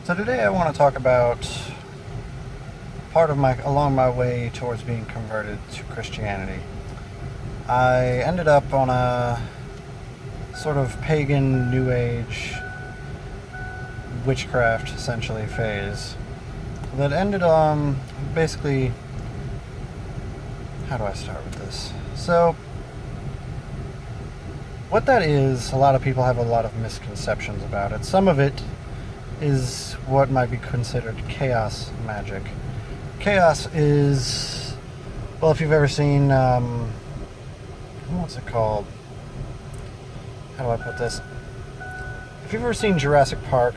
So today I want to talk about part of along my way towards being converted to Christianity. I ended up on a sort of pagan New Age witchcraft essentially phase that ended on basically, how do I start with this? So what that is, a lot of people have a lot of misconceptions about it. Some of it is what might be considered chaos magic. Chaos is, well, if you've ever seen, what's it called? How do I put this? If you've ever seen Jurassic Park,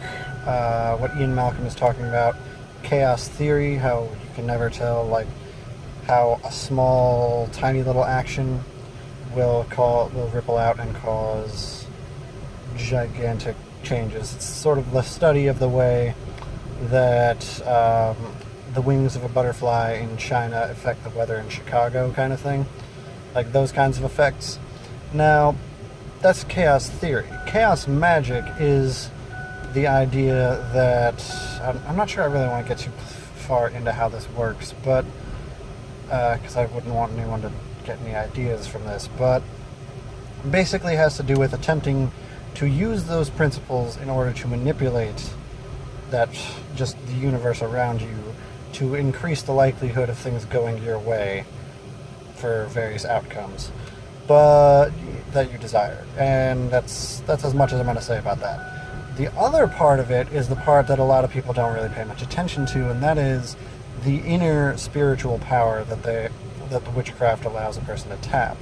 what Ian Malcolm is talking about, chaos theory, how you can never tell, like, how a small, tiny little action will ripple out and cause gigantic changes. It's sort of the study of the way that the wings of a butterfly in China affect the weather in Chicago, kind of thing. Like those kinds of effects. Now, that's chaos theory. Chaos magic is the idea that, I'm not sure I really want to get too far into how this works, but because I wouldn't want anyone to get any ideas from this, but basically has to do with attempting to use those principles in order to manipulate just the universe around you to increase the likelihood of things going your way for various outcomes but that you desire. And that's as much as I'm going to say about that. The other part of it is the part that a lot of people don't really pay much attention to, and that is the inner spiritual power that the witchcraft allows a person to tap.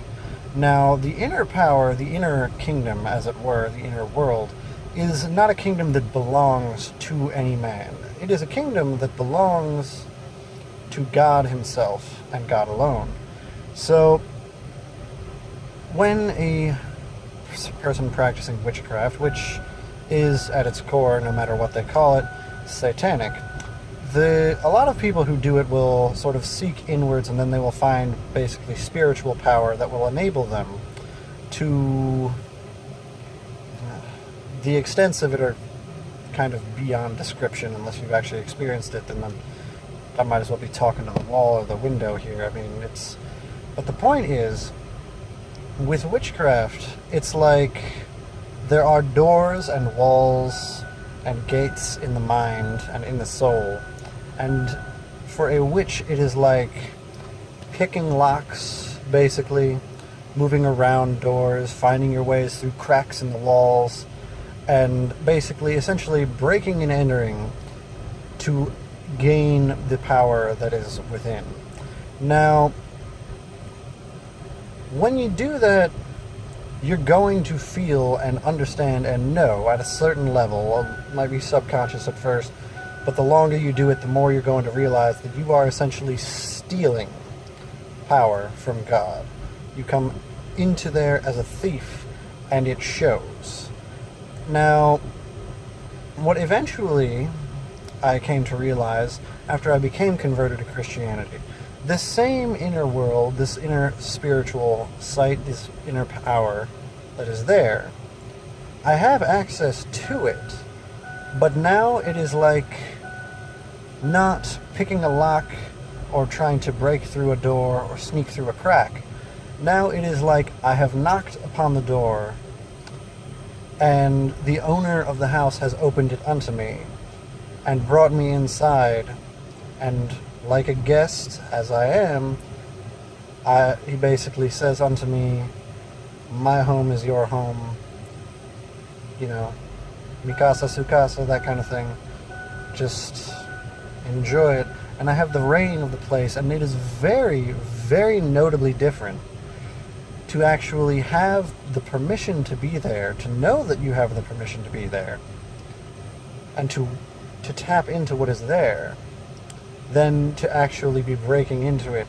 Now, the inner power, the inner kingdom, as it were, the inner world, is not a kingdom that belongs to any man. It is a kingdom that belongs to God himself and God alone. So, when a person practicing witchcraft, which is at its core, no matter what they call it, satanic, a lot of people who do it will sort of seek inwards, and then they will find basically spiritual power that will enable them to... the extents of it are kind of beyond description unless you've actually experienced it, and then I might as well be talking to the wall or the window here. I mean, but the point is, with witchcraft, it's like there are doors and walls and gates in the mind and in the soul. And for a witch, it is like picking locks, basically, moving around doors, finding your ways through cracks in the walls, and basically, essentially breaking and entering to gain the power that is within. Now, when you do that, you're going to feel and understand and know at a certain level, it might be subconscious at first, but the longer you do it, the more you're going to realize that you are essentially stealing power from God. You come into there as a thief, and it shows. Now, what eventually I came to realize after I became converted to Christianity, this same inner world, this inner spiritual sight, this inner power that is there, I have access to it. But now it is like not picking a lock or trying to break through a door or sneak through a crack. Now it is like I have knocked upon the door and the owner of the house has opened it unto me and brought me inside, and like a guest as I am, he basically says unto me, my home is your home, mi casa su casa, that kind of thing. Just enjoy it. And I have the reign of the place, and it is very, very notably different to actually have the permission to be there, to know that you have the permission to be there, and to tap into what is there, than to actually be breaking into it.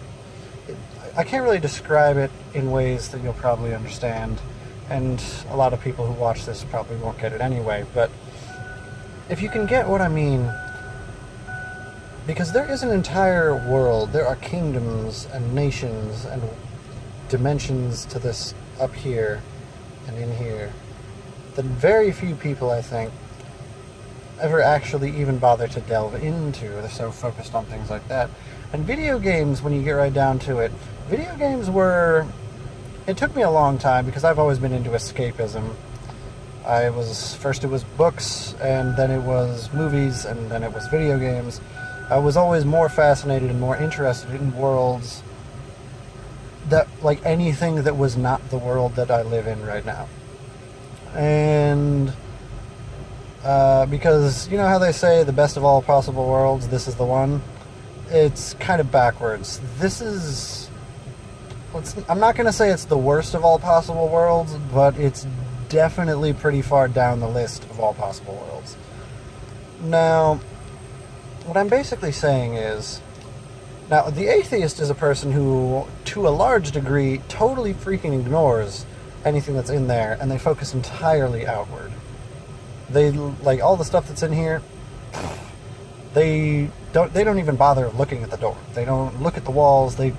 I can't really describe it in ways that you'll probably understand, and a lot of people who watch this probably won't get it anyway, but if you can get what I mean, because there is an entire world, there are kingdoms and nations and dimensions to this up here and in here that very few people, I think, ever actually even bother to delve into. They're so focused on things like that. And video games, when you get right down to it, video games were... It took me a long time because I've always been into escapism. First it was books, and then it was movies, and then it was video games. I was always more fascinated and more interested in worlds that, like, anything that was not the world that I live in right now. And because, you know how they say the best of all possible worlds, this is the one? It's kind of backwards. I'm not going to say it's the worst of all possible worlds, but it's definitely pretty far down the list of all possible worlds. Now, what I'm basically saying is, now, the atheist is a person who, to a large degree, totally freaking ignores anything that's in there, and they focus entirely outward. They, like, all the stuff that's in here, they don't even bother looking at the door. They don't look at the walls, they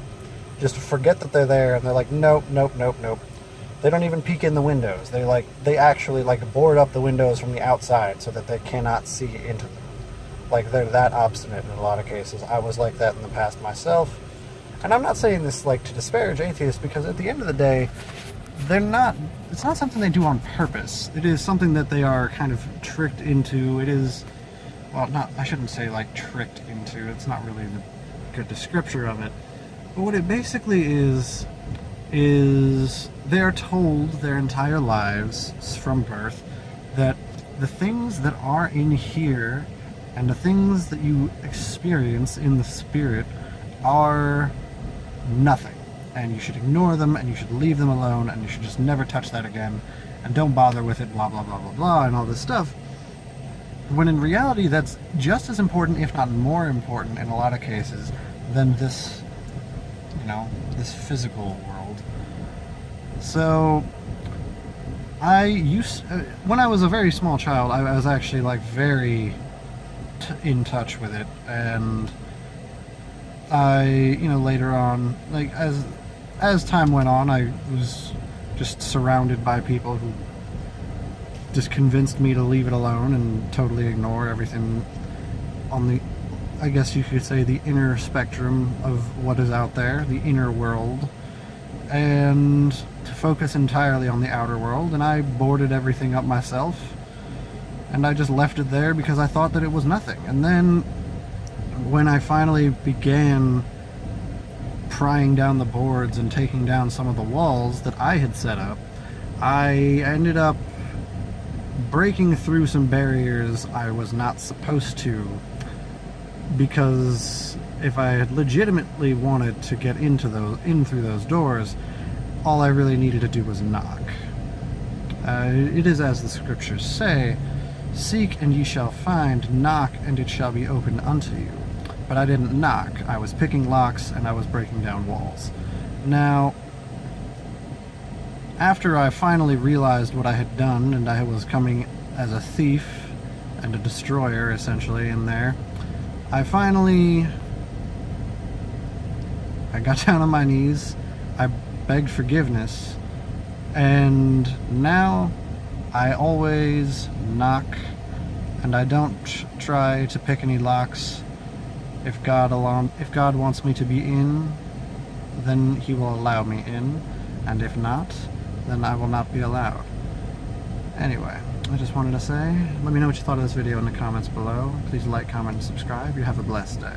just forget that they're there, and they're like, nope, nope, nope, nope. They don't even peek in the windows. They actually, like, board up the windows from the outside so that they cannot see into them. Like, they're that obstinate in a lot of cases. I was like that in the past myself. And I'm not saying this, like, to disparage atheists, because at the end of the day, it's not something they do on purpose. It is something that they are kind of tricked into. It is, well, I shouldn't say, like, tricked into. It's not really the good description of it. But what it basically is they're told their entire lives from birth that the things that are in here and the things that you experience in the spirit are nothing. And you should ignore them, and you should leave them alone, and you should just never touch that again, and don't bother with it, blah, blah, blah, blah, blah, and all this stuff. When in reality, that's just as important, if not more important, in a lot of cases, than this, this physical world. So, when I was a very small child, I was actually, like, very in touch with it, and I, later on, like, as time went on, I was just surrounded by people who just convinced me to leave it alone and totally ignore everything on the, I guess you could say, the inner spectrum of what is out there, the inner world, and to focus entirely on the outer world. And I boarded everything up myself, and I just left it there because I thought that it was nothing. And then when I finally began prying down the boards and taking down some of the walls that I had set up, I ended up breaking through some barriers I was not supposed to, because if I had legitimately wanted to get in through those doors, all I really needed to do was knock. It is as the scriptures say, "Seek and ye shall find, knock and it shall be opened unto you." But I didn't knock. I was picking locks and I was breaking down walls. Now, after I finally realized what I had done, and I was coming as a thief and a destroyer, essentially, in there, I got down on my knees, I begged forgiveness, and now I always knock, and I don't try to pick any locks. If God wants me to be in, then He will allow me in, and if not, then I will not be allowed. Anyway, I just wanted to say, let me know what you thought of this video in the comments below. Please like, comment, and subscribe. You have a blessed day.